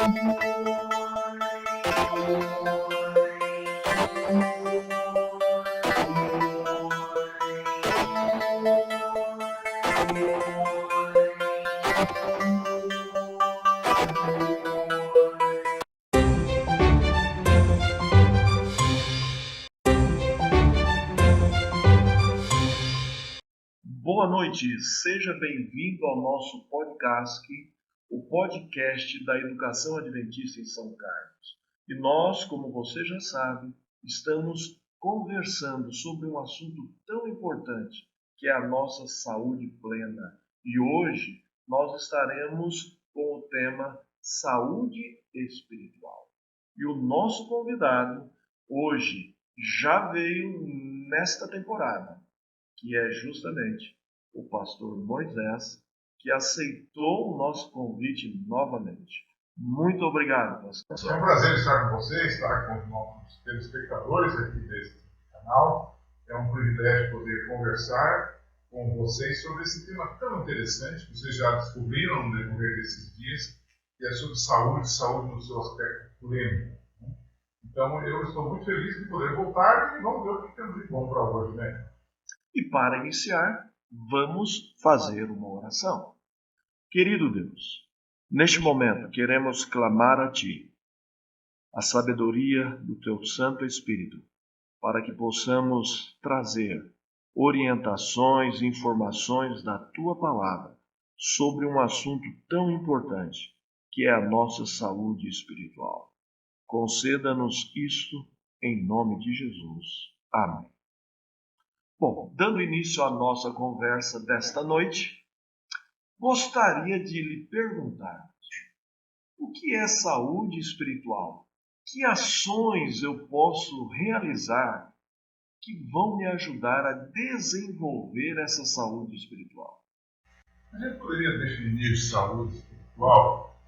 Boa noite, seja bem-vindo ao nosso podcast, o podcast da Educação Adventista em São Carlos. E nós, como você já sabe, estamos conversando sobre um assunto tão importante, que é a nossa saúde plena. E hoje nós estaremos com o tema Saúde Espiritual. E o nosso convidado hoje já veio nesta temporada, que é justamente o pastor Moisés, que aceitou o nosso convite novamente. Muito obrigado, pastor. É um prazer estar com você, estar com os nossos telespectadores aqui deste canal. É um privilégio poder conversar com vocês sobre esse tema tão interessante que vocês já descobriram no decorrer desses dias, que é sobre saúde no seu aspecto pleno. Então, eu estou muito feliz de poder voltar e vamos ver o que temos de bom para hoje, né? E para iniciar, vamos fazer uma oração. Querido Deus, neste momento queremos clamar a Ti, a sabedoria do Teu Santo Espírito, para que possamos trazer orientações e informações da Tua Palavra sobre um assunto tão importante, que é a nossa saúde espiritual. Conceda-nos isto em nome de Jesus. Amém. Bom, dando início à nossa conversa desta noite, gostaria de lhe perguntar: o que é saúde espiritual? Que ações eu posso realizar que vão me ajudar a desenvolver essa saúde espiritual? A gente poderia definir saúde espiritual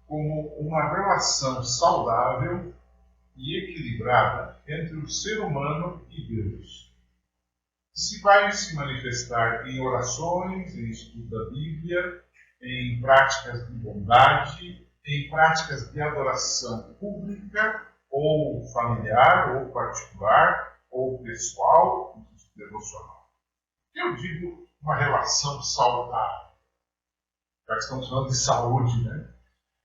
como uma relação saudável e equilibrada entre o ser humano e Deus. Se vai se manifestar em orações, em estudo da Bíblia, em práticas de bondade, em práticas de adoração pública, ou familiar, ou particular, ou pessoal, devocional. Eu digo uma relação saudável, já que estamos falando de saúde, né?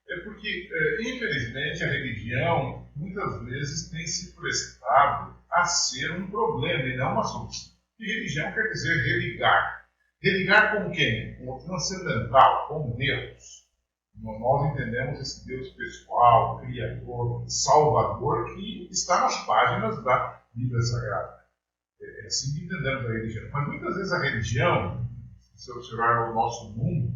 É porque, infelizmente, a religião muitas vezes tem se prestado a ser um problema e não uma solução. E religião quer dizer religar. Religar com quem? Com o transcendental, com Deus. Nós entendemos esse Deus pessoal, Criador, Salvador, que está nas páginas da Bíblia Sagrada. É assim que entendemos a religião. Mas muitas vezes a religião, se você observar o nosso mundo,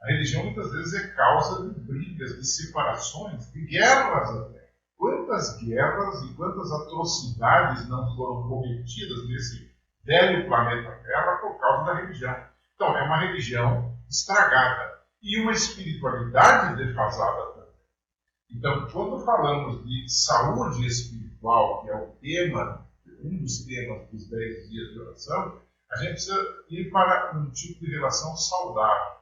a religião muitas vezes é causa de brigas, de separações, de guerras até. Quantas guerras e quantas atrocidades não foram cometidas nesse velho planeta Terra por causa da religião. Então, é uma religião estragada e uma espiritualidade defasada também. Então, quando falamos de saúde espiritual, que é o tema, um dos temas dos 10 dias de oração, a gente precisa ir para um tipo de relação saudável.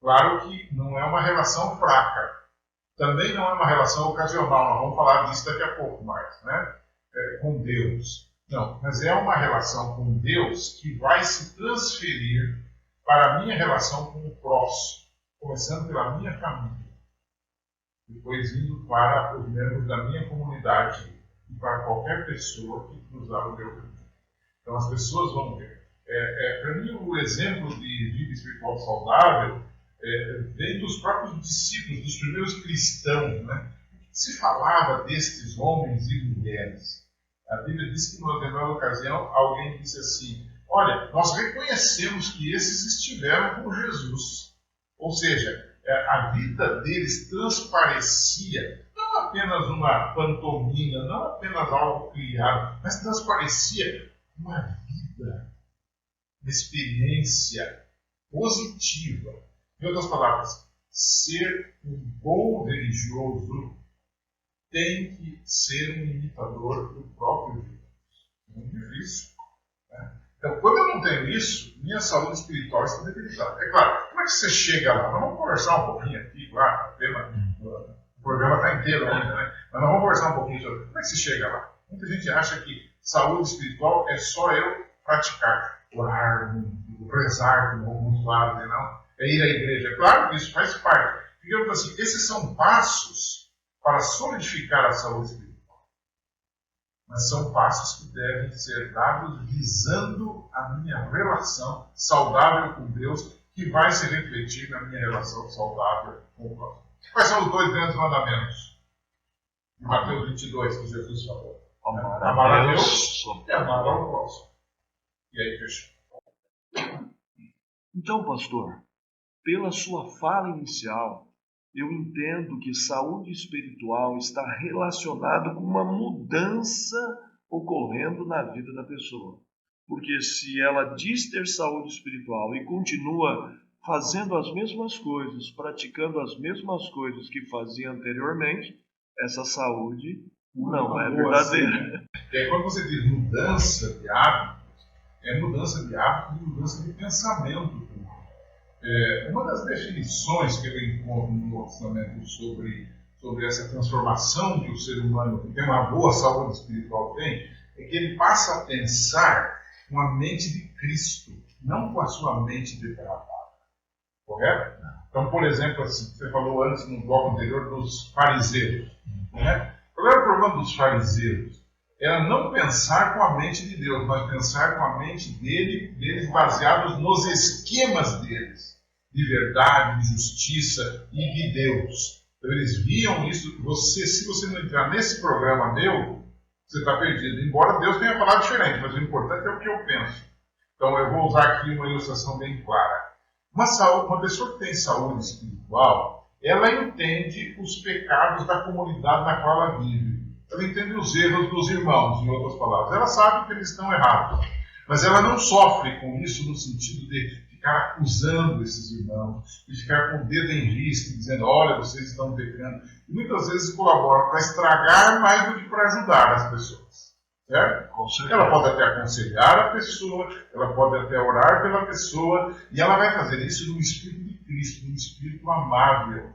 Claro que não é uma relação fraca. Também não é uma relação ocasional. Nós vamos falar disso daqui a pouco mais, né? Com Deus. Não, mas é uma relação com Deus que vai se transferir para a minha relação com o próximo, começando pela minha família, depois indo para os membros da minha comunidade e para qualquer pessoa que cruzar o meu caminho. Então as pessoas vão ver. Para mim, o exemplo de vida espiritual saudável vem dos próprios discípulos, dos primeiros cristãos, né? O que se falava destes homens e mulheres? A Bíblia diz que, numa determinada ocasião, alguém disse assim: olha, nós reconhecemos que esses estiveram com Jesus. Ou seja, a vida deles transparecia, não apenas uma pantomima, não apenas algo criado, mas transparecia uma vida, uma experiência positiva. Em outras palavras, ser um bom religioso tem que ser um imitador do próprio Jesus. Muito difícil. Né? Então, quando eu não tenho isso, minha saúde espiritual está debilitada. É claro, como é que você chega lá? Nós vamos conversar um pouquinho aqui, claro, o tema inteiro ainda, né? Mas nós vamos conversar um pouquinho sobre como é que se chega lá. Muita gente acha que saúde espiritual é só eu praticar, orar, rezar, como alguns fazem, não. É ir à igreja. Claro que isso faz parte. Digamos assim, esses são passos para solidificar a saúde espiritual. Mas são passos que devem ser dados visando a minha relação saudável com Deus, que vai se refletir na minha relação saudável com o próximo. Quais são os 2 grandes mandamentos? De Mateus 22, que Jesus falou. Amar a Deus e amar ao próximo. E aí, fechou. Então, pastor, pela sua fala inicial, eu entendo que saúde espiritual está relacionado com uma mudança ocorrendo na vida da pessoa. Porque se ela diz ter saúde espiritual e continua fazendo as mesmas coisas, praticando as mesmas coisas que fazia anteriormente, essa saúde não é verdadeira. Quando você diz mudança de hábitos, é mudança de hábitos e mudança de pensamento. Uma das definições que eu encontro no Novo Testamento sobre essa transformação que o ser humano que tem uma boa saúde espiritual tem, é que ele passa a pensar com a mente de Cristo, não com a sua mente depravada. Correto? Então, por exemplo, assim, você falou antes no bloco anterior dos fariseus. Né? Qual era o problema dos fariseus? Era não pensar com a mente de Deus, mas pensar com a mente deles baseados nos esquemas deles, de verdade, de justiça e de Deus. Então eles viam isso. Se você não entrar nesse programa meu, você está perdido. Embora Deus tenha falado diferente, mas o importante é o que eu penso. Então eu vou usar aqui uma ilustração bem clara. Uma pessoa que tem saúde espiritual, ela entende os pecados da comunidade na qual ela vive. Ela entende os erros dos irmãos, em outras palavras. Ela sabe que eles estão errados. Mas ela não sofre com isso no sentido de ficar acusando esses irmãos, de ficar com o dedo em risco, dizendo, olha, vocês estão pecando. E muitas vezes colabora para estragar mais do que para ajudar as pessoas. Certo? Ela pode até aconselhar a pessoa, ela pode até orar pela pessoa, e ela vai fazer isso no Espírito de Cristo, no Espírito amável.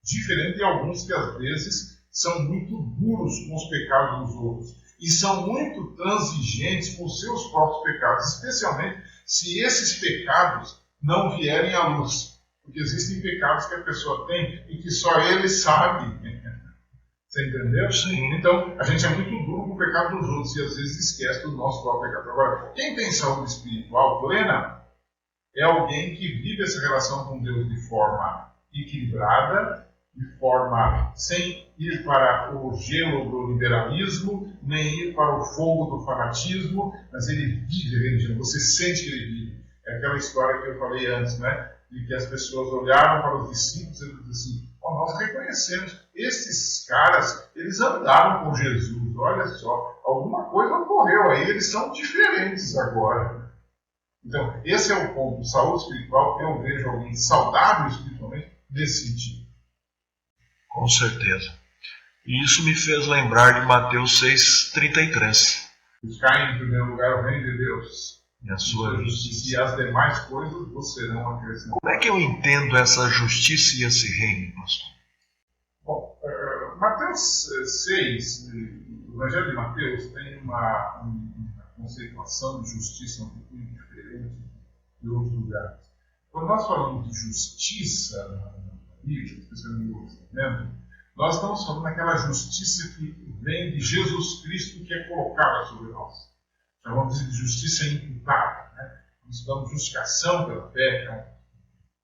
Diferente de alguns que às vezes são muito duros com os pecados dos outros. E são muito transigentes com os seus próprios pecados, especialmente se esses pecados não vierem à luz. Porque existem pecados que a pessoa tem e que só ele sabe. Você entendeu? Sim. Então, a gente é muito duro com o pecado dos outros e às vezes esquece do nosso próprio pecado. Agora, quem tem saúde espiritual plena é alguém que vive essa relação com Deus de forma equilibrada, de forma sem ir para o gelo do liberalismo, nem ir para o fogo do fanatismo, mas ele vive a religião, você sente que ele vive. É aquela história que eu falei antes, né? De que as pessoas olharam para os discípulos e disseram assim, nós reconhecemos, esses caras, eles andaram com Jesus, olha só, alguma coisa ocorreu aí, eles são diferentes agora. Então, esse é o ponto, saúde espiritual, eu vejo alguém saudável espiritualmente nesse sentido. Com certeza. E isso me fez lembrar de Mateus 6,33. Buscar em primeiro lugar o reino de Deus E a sua justiça. E as demais coisas vos serão acrescentadas. Como é que eu entendo essa justiça e esse reino, pastor? Bom, Mateus 6, o Evangelho de Mateus tem uma conceituação de justiça um pouquinho diferente de outros lugares. Quando nós falamos de justiça na Bíblia, especialmente no Novo Testamento, nós estamos falando daquela justiça que vem de Jesus Cristo que é colocada sobre nós. Chamamos de justiça imputável. Né? Nós estudamos justificação pela fé, que é uma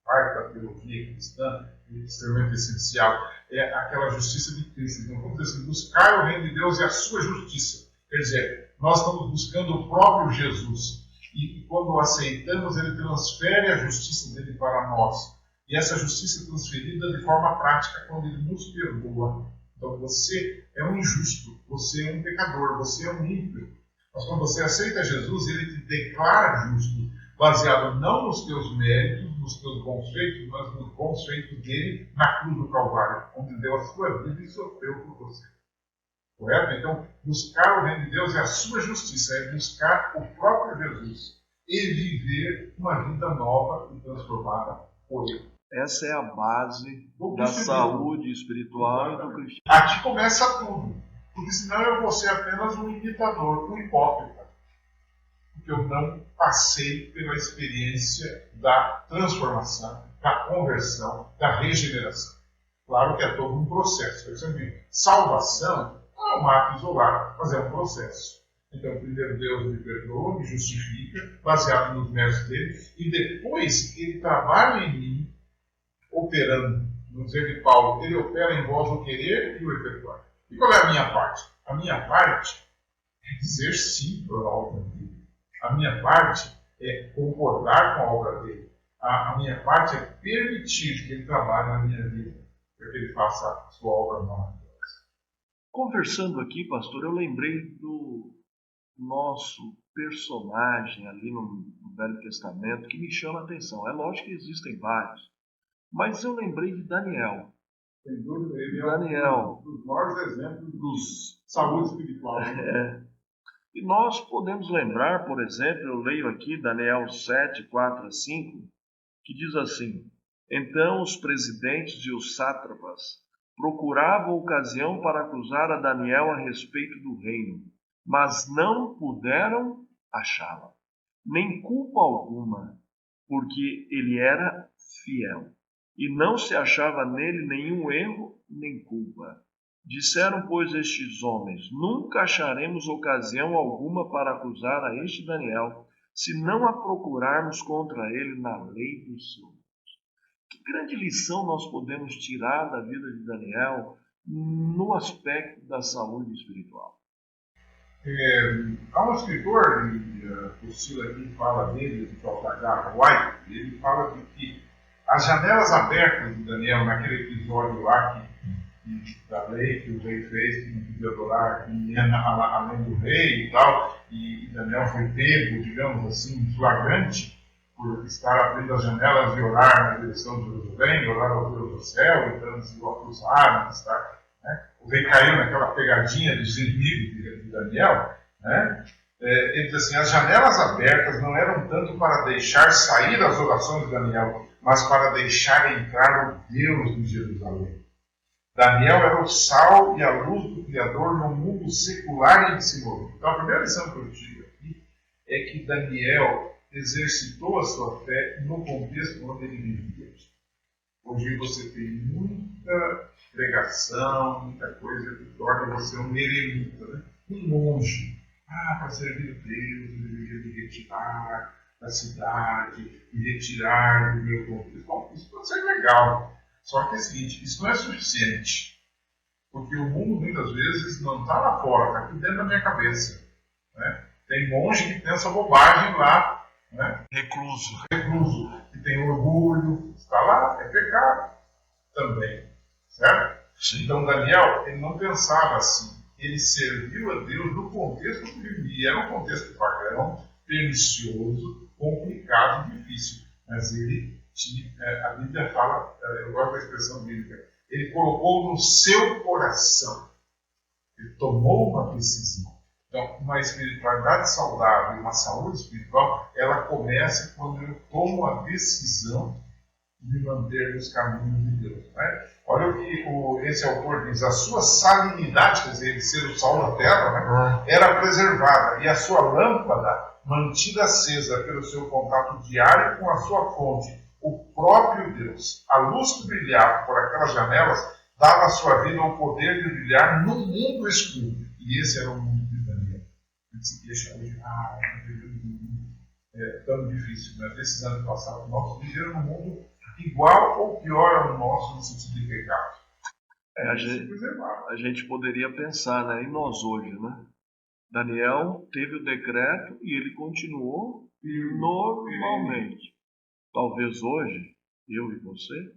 parte da teologia cristã, extremamente essencial. É aquela justiça de Cristo. Então, vamos dizer assim, buscar o reino de Deus e a sua justiça. Quer dizer, nós estamos buscando o próprio Jesus. E quando o aceitamos, ele transfere a justiça dele para nós. E essa justiça é transferida de forma prática quando ele nos perdoa. Então, você é um injusto, você é um pecador, você é um ímpio. Mas quando você aceita Jesus, ele te declara justo, baseado não nos teus méritos, nos teus bons feitos, mas nos bons feitos dele na cruz do Calvário, onde deu a sua vida e sofreu por você. Correto? Então, buscar o reino de Deus é a sua justiça, é buscar o próprio Jesus e viver uma vida nova e transformada por ele. Essa é a base do da cristianismo. saúde espiritual e do cristianismo. Aqui começa tudo. Porque senão eu vou ser apenas um imitador, um hipócrita. Porque eu não passei pela experiência da transformação, da conversão, da regeneração. Claro que é todo um processo. Salvação não é um ato isolado, mas é um processo. Então, primeiro Deus me perdoa, me justifica, baseado nos méritos dele, e depois ele trabalha em mim, operando. No dizer de Paulo, ele opera em vós o querer e o efetuar. E qual é a minha parte? A minha parte é dizer sim para a obra dele. A minha parte é concordar com a obra dele. A minha parte é permitir que ele trabalhe na minha vida, para que ele faça a sua obra maravilhosa. Conversando aqui, pastor, eu lembrei do nosso personagem ali no Velho Testamento que me chama a atenção. É lógico que existem vários, mas eu lembrei de Daniel. Sem dúvida, ele Daniel, um dos maiores exemplos dos saúde espiritual. Né? E nós podemos lembrar, por exemplo, eu leio aqui Daniel 7, 4 a 5, que diz assim: Então os presidentes e os sátrapas procuravam ocasião para acusar a Daniel a respeito do reino, mas não puderam achá-la, nem culpa alguma, porque ele era fiel, e não se achava nele nenhum erro nem culpa. Disseram, pois, estes homens: Nunca acharemos ocasião alguma para acusar a este Daniel, se não a procurarmos contra ele na lei do Senhor. Que grande lição nós podemos tirar da vida de Daniel no aspecto da saúde espiritual? Há um escritor, o Sila aqui fala dele, o H. White, ele fala de que as janelas abertas de Daniel, naquele episódio lá da lei que o rei fez, que não podia adorar ninguém além do rei e tal, e Daniel foi pego, digamos assim, flagrante, por estar abrindo as janelas e orar na direção de Jerusalém, orar ao Deus do céu, então se acusar, né? O rei caiu naquela pegadinha dos inimigos de Daniel, né? Ele diz assim: as janelas abertas não eram tanto para deixar sair as orações de Daniel, mas para deixar entrar o Deus de Jerusalém. Daniel era o sal e a luz do Criador no mundo secular em que se movia. Então a primeira lição que eu tiro aqui é que Daniel exercitou a sua fé no contexto onde ele vivia. Hoje você tem muita pregação, muita coisa que torna você um eremita, né? Um monge. Para servir a Deus, eu deveria me retirar da cidade, me retirar do meu contexto. Bom, isso pode ser legal. Só que é o seguinte, isso não é suficiente. Porque o mundo muitas vezes não está lá fora, está aqui dentro da minha cabeça. Né? Tem monge que tem essa bobagem lá. Né? Recluso. Que tem orgulho, está lá, é pecado também. Certo? Sim. Então Daniel, ele não pensava assim. Ele serviu a Deus no contexto que vivia. Era um contexto pagão, pernicioso, complicado e difícil. Mas ele tinha, a Bíblia fala, eu gosto da expressão bíblica, ele colocou no seu coração. Ele tomou uma decisão. Então, uma espiritualidade saudável, uma saúde espiritual, ela começa quando eu tomo a decisão de me manter nos caminhos de Deus. Né? Olha o que esse autor diz: a sua salinidade, quer dizer, ele ser o sal da terra, né, era preservada, e a sua lâmpada mantida acesa pelo seu contato diário com a sua fonte, o próprio Deus. A luz que brilhava por aquelas janelas dava à sua vida o poder de brilhar no mundo escuro. E esse era o mundo de Daniel. A gente se queixa hoje, é tão difícil, mas esses anos passados, nós viveram num mundo igual ou pior ao nosso no sentido de pecado. A gente poderia pensar, né, em nós hoje, né? Daniel teve o decreto e ele continuou normalmente. Talvez hoje, eu e você,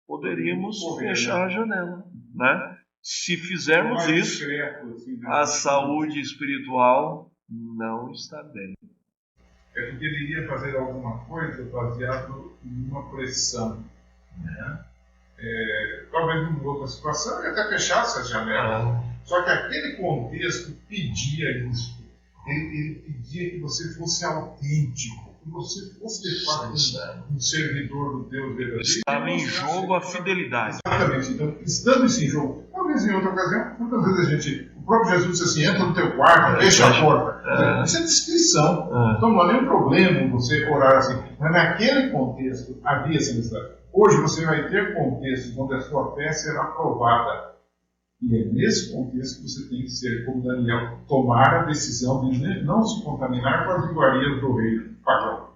poderíamos fechar a janela, né? Se fizermos isso, a saúde espiritual não está bem. É porque ele iria fazer alguma coisa baseado em uma pressão. Né? Talvez numa outra situação ele até fechasse as janelas. Só que aquele contexto pedia isso. Ele pedia que você fosse autêntico. que você fosse de fato um servidor do Deus verdadeiro. Estava em jogo a fidelidade. Exatamente. Então, estando isso em jogo, talvez em outra ocasião, muitas vezes a gente, o próprio Jesus disse assim, entra no teu quarto, fecha a porta. Isso é descrição. Então não há nenhum problema em você orar assim. Mas naquele contexto havia essa necessidade. Hoje você vai ter contextos onde a sua fé será provada. E é nesse contexto que você tem que ser, como Daniel, tomar a decisão de não se contaminar com as iguarias do rei pagão.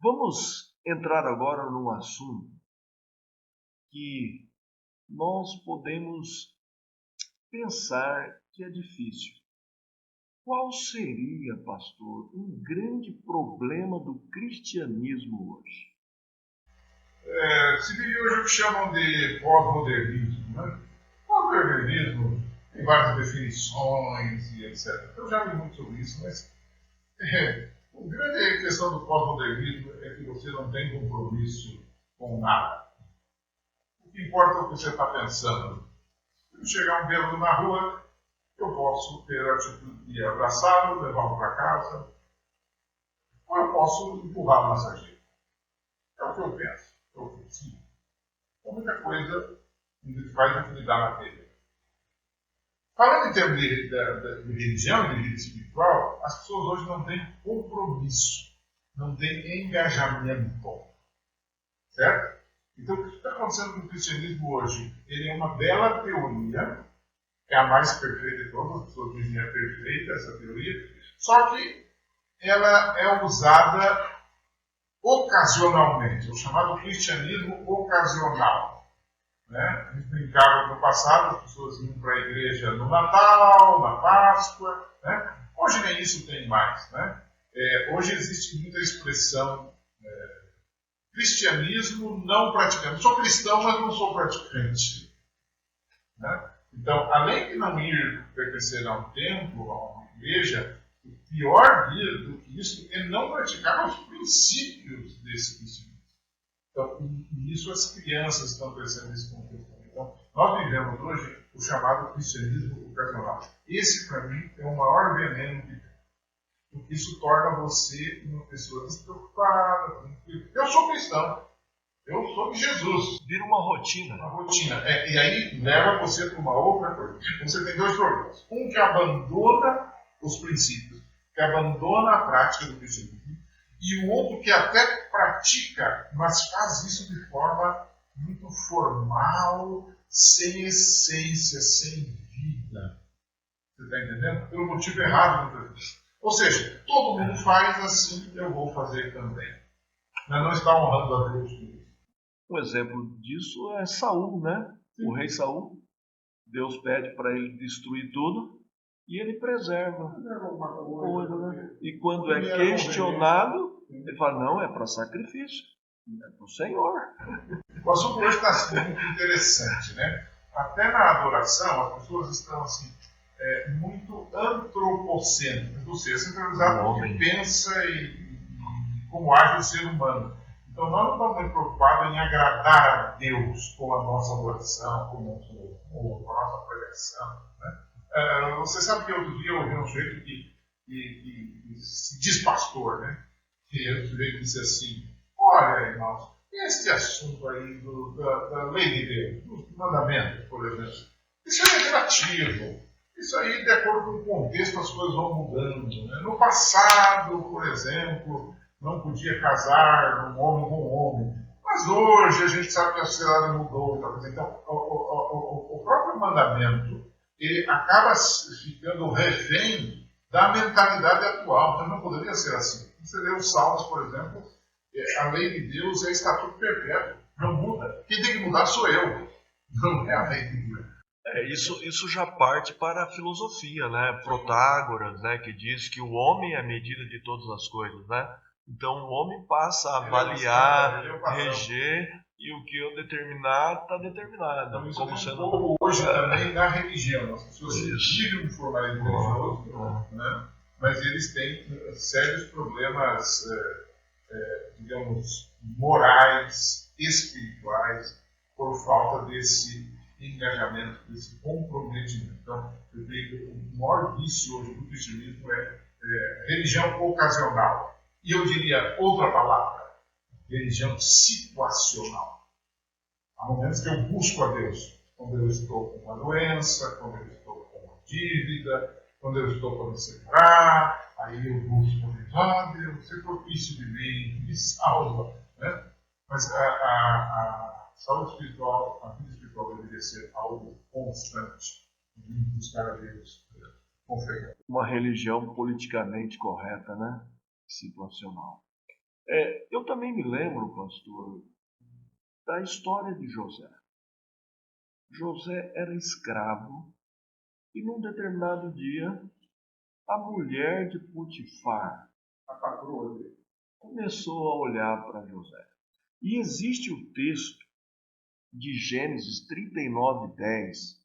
Vamos entrar agora num assunto que nós podemos pensar que é difícil. Qual seria, pastor, um grande problema do cristianismo hoje? Se vive hoje o que chamam de pós-modernismo, né? Pós-modernismo tem várias definições e etc. Eu já li muito sobre isso, mas a grande questão do pós-modernismo é que você não tem compromisso com nada. O que importa é o que você está pensando. Se chegar um bêbado na rua, eu posso ter a atitude de abraçá-lo, levá-lo para casa, ou eu posso empurrá-lo na sarjeta. É o que eu penso, é o que eu sinto. Então, muita coisa me faz utilizar na telha. Falando em termos de religião e de vida espiritual, as pessoas hoje não têm compromisso, não têm engajamento. Certo? Então, o que está acontecendo com o cristianismo hoje? Ele é uma bela teoria, é a mais perfeita de todas, as pessoas dizem que é perfeita essa teoria, só que ela é usada ocasionalmente, o chamado cristianismo ocasional. Né? A gente brincava no passado, as pessoas iam para a igreja no Natal, na Páscoa. Né? Hoje nem isso tem mais. Né? Hoje existe muita expressão cristianismo não praticante. Sou cristão, mas não sou praticante. Né? Então, além de não ir pertencer a um templo, a uma igreja, o pior do que isso é não praticar os princípios desse cristianismo. Então, e isso as crianças estão crescendo nesse contexto. Então, nós vivemos hoje o chamado cristianismo ocasional. Esse, para mim, é o maior veneno que tem. Porque isso torna você uma pessoa despreocupada, tranquila. Eu sou cristão. Eu sou de Jesus. Vira uma rotina. Uma rotina. E aí leva você para uma outra coisa. Você tem dois problemas. Um que abandona os princípios, que abandona a prática do cristianismo. E o outro que até pratica, mas faz isso de forma muito formal, sem essência, sem vida. Você está entendendo? Pelo motivo errado, muitas vezes. Ou seja, todo mundo faz assim, eu vou fazer também. Mas não está honrando a Deus por isso. Um exemplo disso é Saul, né? Sim. O rei Saul. Deus pede para ele destruir tudo e ele preserva alguma coisa, né? E quando é questionado, ele fala, não, é para sacrifício, é para o Senhor. O assunto hoje está sendo muito interessante, né? Até na adoração, as pessoas estão assim, muito antropocêntricas, ou seja, centralizado no que pensa e como age o ser humano. Então nós não estamos muito preocupados em agradar a Deus com a nossa adoração, com a nossa pregação. Né? Você sabe que outro dia eu ouvi um sujeito que se diz pastor, né? E o sujeito disse assim, olha, irmãos, esse assunto aí da lei de Deus, dos mandamentos, por exemplo, isso é relativo. Isso aí, de acordo com o contexto, as coisas vão mudando. Né? No passado, por exemplo, não podia casar um homem com um homem. Mas hoje a gente sabe que a sociedade mudou. Então, o próprio mandamento ele acaba ficando refém da mentalidade atual. Então não poderia ser assim. Você lê os Salmos, por exemplo, a lei de Deus é estatuto perpétuo. Não muda. Quem tem que mudar sou eu. Não é a lei de Deus. Isso já parte para a filosofia, né? Protágoras, né? Que diz que o homem é a medida de todas as coisas, né? Então o homem passa a avaliar, reger, e o que eu determinar está determinado. Então, isso como sendo um pouco hoje também na religião. As pessoas vivem um formalismo religioso, né? Mas eles têm sérios problemas, digamos, morais, espirituais, por falta desse engajamento, desse comprometimento. Então, eu creio que o maior vício hoje do cristianismo é religião ocasional. E eu diria outra palavra, religião situacional. Há momentos que eu busco a Deus, quando eu estou com uma doença, quando eu estou com uma dívida, quando eu estou para me separar, aí eu busco a Deus, Deus, ser propício de mim, me salva. Né? Mas a saúde espiritual, a vida espiritual deveria ser algo constante, buscar a Deus com fé. Uma religião politicamente correta, né? Situacional. Eu também me lembro, pastor, da história de José. José era escravo e num determinado dia a mulher de Potifar, a patroa dele, começou a olhar para José. E existe o texto de Gênesis 39:10.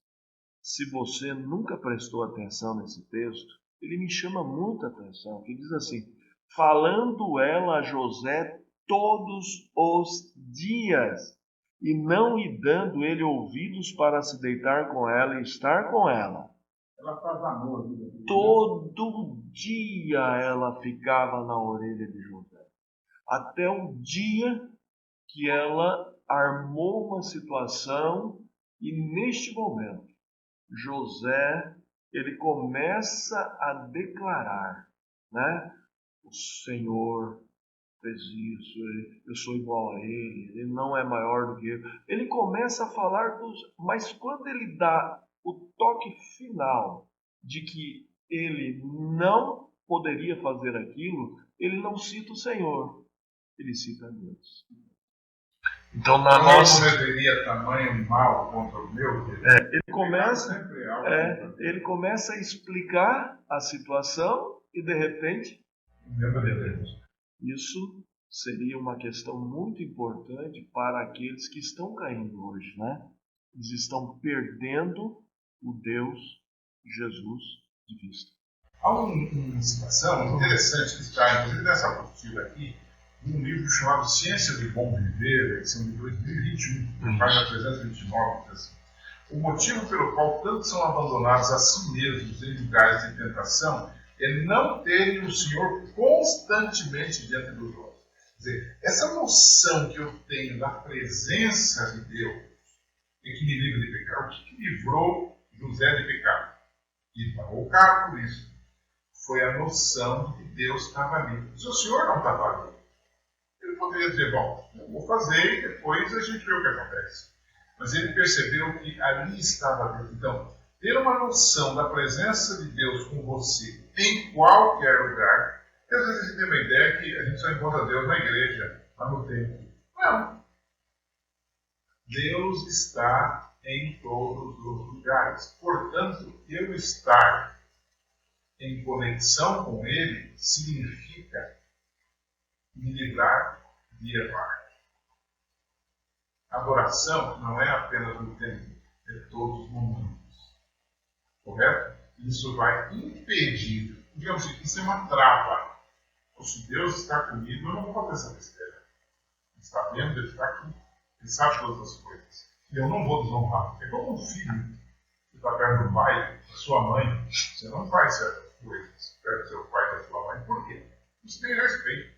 Se você nunca prestou atenção nesse texto, ele me chama muita atenção, que diz assim: falando ela a José todos os dias, e não lhe dando ele ouvidos para se deitar com ela e estar com ela. Ela faz amor. Todo dia ela ficava na orelha de José. Até o dia que ela armou uma situação e neste momento José, ele começa a declarar, né? O Senhor fez isso, eu sou igual a ele não é maior do que eu. Ele começa a falar mas quando ele dá o toque final de que ele não poderia fazer aquilo, ele não cita o Senhor, ele cita Deus. Então, na nossa... Eu cometeria tamanho mal contra o meu Deus. Ele começa a explicar a situação e, de repente, isso seria uma questão muito importante para aqueles que estão caindo hoje, né? Eles estão perdendo o Deus Jesus de vista. Há uma situação interessante que está, inclusive, nessa apostila aqui, um livro chamado Ciência do Bom Viver, edição de 2021, página 329, diz assim: o motivo pelo qual tantos são abandonados a si mesmos em lugares de tentação é não terem o Senhor constantemente diante dos olhos. Quer dizer, essa noção que eu tenho da presença de Deus é que me livra de pecar. O que livrou José de pecar? E pagou caro por isso. Foi a noção de que Deus estava ali. Se o Senhor não estava ali, ele poderia dizer: bom, eu vou fazer e depois a gente vê o que acontece. Mas ele percebeu que ali estava Deus. Então, ter uma noção da presença de Deus com você em qualquer lugar, porque às vezes a gente tem uma ideia que a gente só encontra Deus na igreja, lá no templo. Não. Deus está em todos os lugares. Portanto, eu estar em conexão com Ele significa me livrar de errar. Adoração não é apenas no tempo, é todos os momentos. Correto? Isso vai impedir, digamos assim, isso é uma trava. Então, se Deus está comigo, eu não vou fazer essa besteira. Ele está vendo, Ele está aqui. Ele sabe todas as coisas. E eu não vou desonrar. É como um filho que está perto do pai, da sua mãe. Você não faz certas coisas perto do seu pai, da sua mãe. Por quê? Você tem respeito.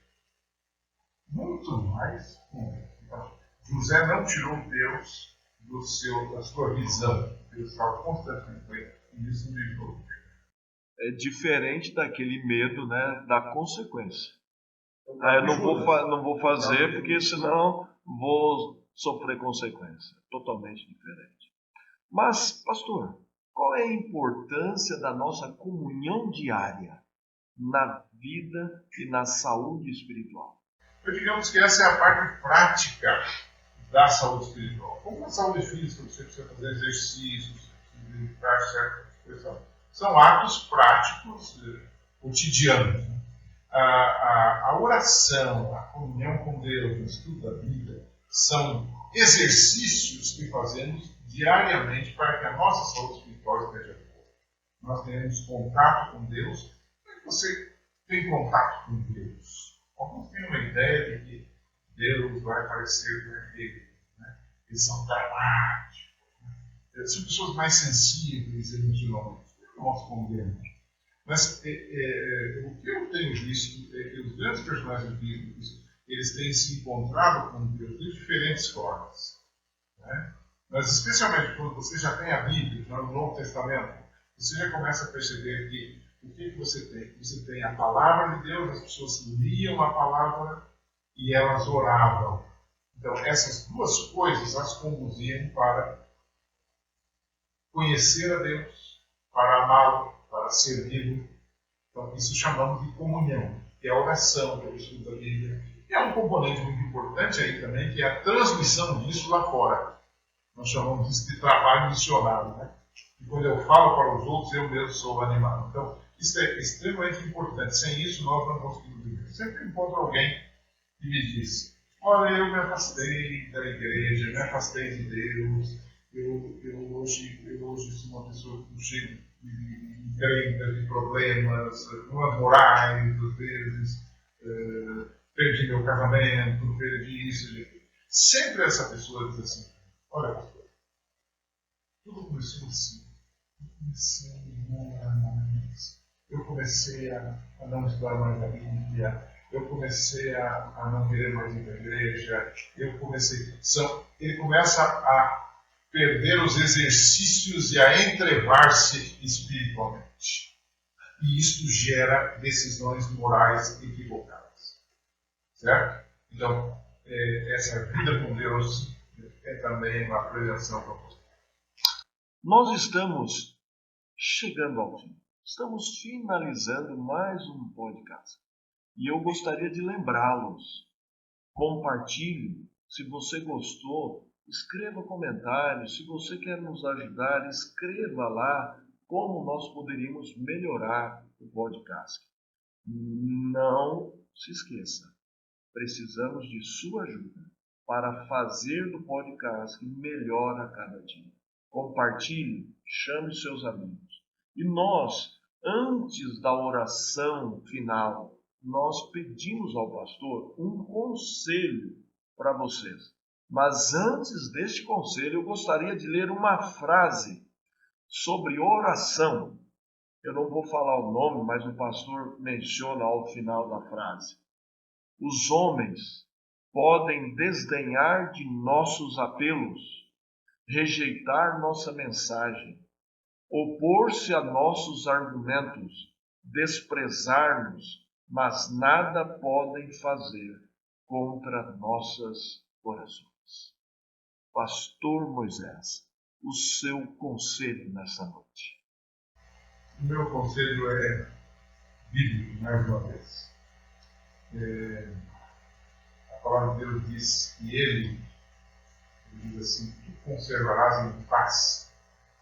Muito mais com ele. Então, José não tirou Deus da sua visão. Deus estava constantemente com ele. E isso não livrou. É diferente daquele medo, né, da consequência. Eu não vou fazer porque senão vou sofrer consequência. Totalmente diferente. Mas, pastor, qual é a importância da nossa comunhão diária na vida e na saúde espiritual? Digamos que essa é a parte prática da saúde espiritual. Como a saúde física, você precisa fazer exercícios, você precisa meditar certa expressão. São atos práticos cotidianos. A oração, a comunhão com Deus, o estudo da Bíblia, são exercícios que fazemos diariamente para que a nossa saúde espiritual esteja boa. Nós tenhamos contato com Deus. Como é que você tem contato com Deus? Alguns têm uma ideia de que Deus vai aparecer para ele. Né? Eles são dramáticos. Né? São pessoas mais sensíveis emocionalmente. Como nós compreendemos? Mas o que eu tenho visto é que os grandes personagens bíblicos, eles têm se encontrado com Deus de diferentes formas. Né? Mas especialmente quando você já tem a Bíblia, no Novo Testamento, você já começa a perceber que o que você tem? Você tem a palavra de Deus, as pessoas liam a palavra e elas oravam. Então essas duas coisas as conduziam para conhecer a Deus, para amá-lo, para servi-lo. Então isso chamamos de comunhão, que é a oração, que é o estudo da Bíblia. E há um componente muito importante aí também, que é a transmissão disso lá fora. Nós chamamos isso de trabalho missionário, né? E quando eu falo para os outros, eu mesmo sou animado. Então, isso é extremamente importante. Sem isso, nós não conseguimos viver. Sempre encontro alguém que me diz: olha, eu me afastei da igreja, me afastei de Deus, eu hoje sou uma pessoa cheia de encrencas, de problemas, problemas morais, às vezes, perdi meu casamento, perdi isso. Sempre essa pessoa diz assim: olha, pastor, tudo começou assim. Eu comecei a não estudar mais a Bíblia, eu comecei a não querer mais ir para a igreja, ele começa a perder os exercícios e a entrevar-se espiritualmente. E isto gera decisões morais equivocadas. Certo? Então, essa vida com Deus é também uma prevenção para você. Nós estamos chegando ao fim. Estamos finalizando mais um podcast. E eu gostaria de lembrá-los. Compartilhe. Se você gostou, escreva comentários. Se você quer nos ajudar, escreva lá como nós poderíamos melhorar o podcast. Não se esqueça. Precisamos de sua ajuda para fazer do podcast melhor a cada dia. Compartilhe, chame seus amigos. E nós, antes da oração final, nós pedimos ao pastor um conselho para vocês. Mas antes deste conselho, eu gostaria de ler uma frase sobre oração. Eu não vou falar o nome, mas o pastor menciona ao final da frase. Os homens podem desdenhar de nossos apelos, rejeitar nossa mensagem, opor-se a nossos argumentos, desprezar-nos, mas nada podem fazer contra nossas orações. Pastor Moisés, o seu conselho nessa noite. O meu conselho é bíblico, mais uma vez. A palavra de Deus diz que Ele diz assim: tu conservarás em paz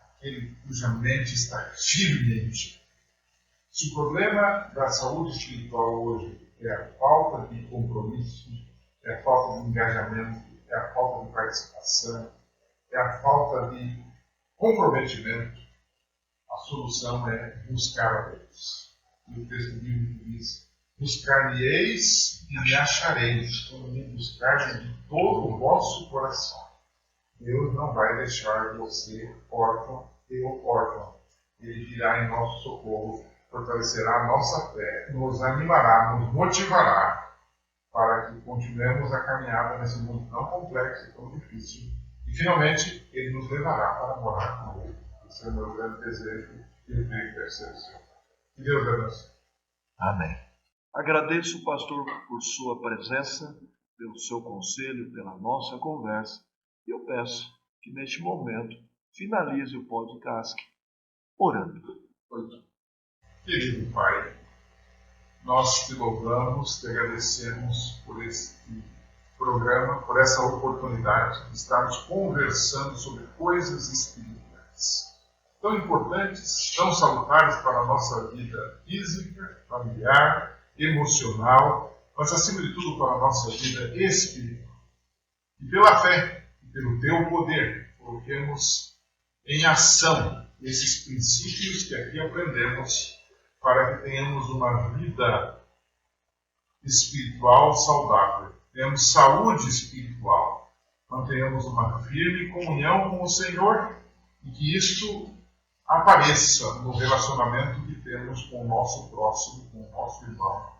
aquele cuja mente está firme em ti. Se o problema da saúde espiritual hoje é a falta de compromisso, é a falta de engajamento, é a falta de participação, é a falta de comprometimento, a solução é buscar a Deus. E o texto bíblico diz: buscar-me-eis e me achareis, quando me buscarem de todo o vosso coração. Deus não vai deixar você órfão, eu órfão. Ele virá em nosso socorro, fortalecerá a nossa fé, nos animará, nos motivará para que continuemos a caminhada nesse mundo tão complexo e tão difícil. E finalmente, Ele nos levará para morar com Ele. Esse é o meu grande desejo e eu creio que deve ser o seu. Que Deus abençoe. Amém. Agradeço, pastor, por sua presença, pelo seu conselho, pela nossa conversa. E eu peço que neste momento finalize o podcast orando. Querido Pai, nós te louvamos, te agradecemos por este programa, por essa oportunidade de estarmos conversando sobre coisas espirituais. Tão importantes, tão salutares para a nossa vida física, familiar, emocional, mas acima de tudo para a nossa vida espiritual. E pela fé, e pelo teu poder, coloquemos em ação esses princípios que aqui aprendemos para que tenhamos uma vida espiritual saudável, tenhamos saúde espiritual, mantenhamos uma firme comunhão com o Senhor e que isto apareça no relacionamento que temos com o nosso próximo, com o nosso irmão.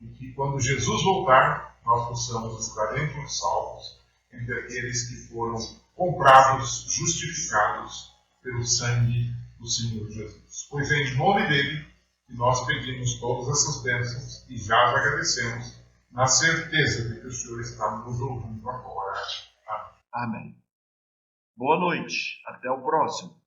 E que quando Jesus voltar, nós possamos estar entre os salvos, entre aqueles que foram comprados, justificados pelo sangue do Senhor Jesus. Pois é em nome dele que nós pedimos todas essas bênçãos e já te agradecemos, na certeza de que o Senhor está nos ouvindo agora. Amém. Amém. Boa noite. Até o próximo.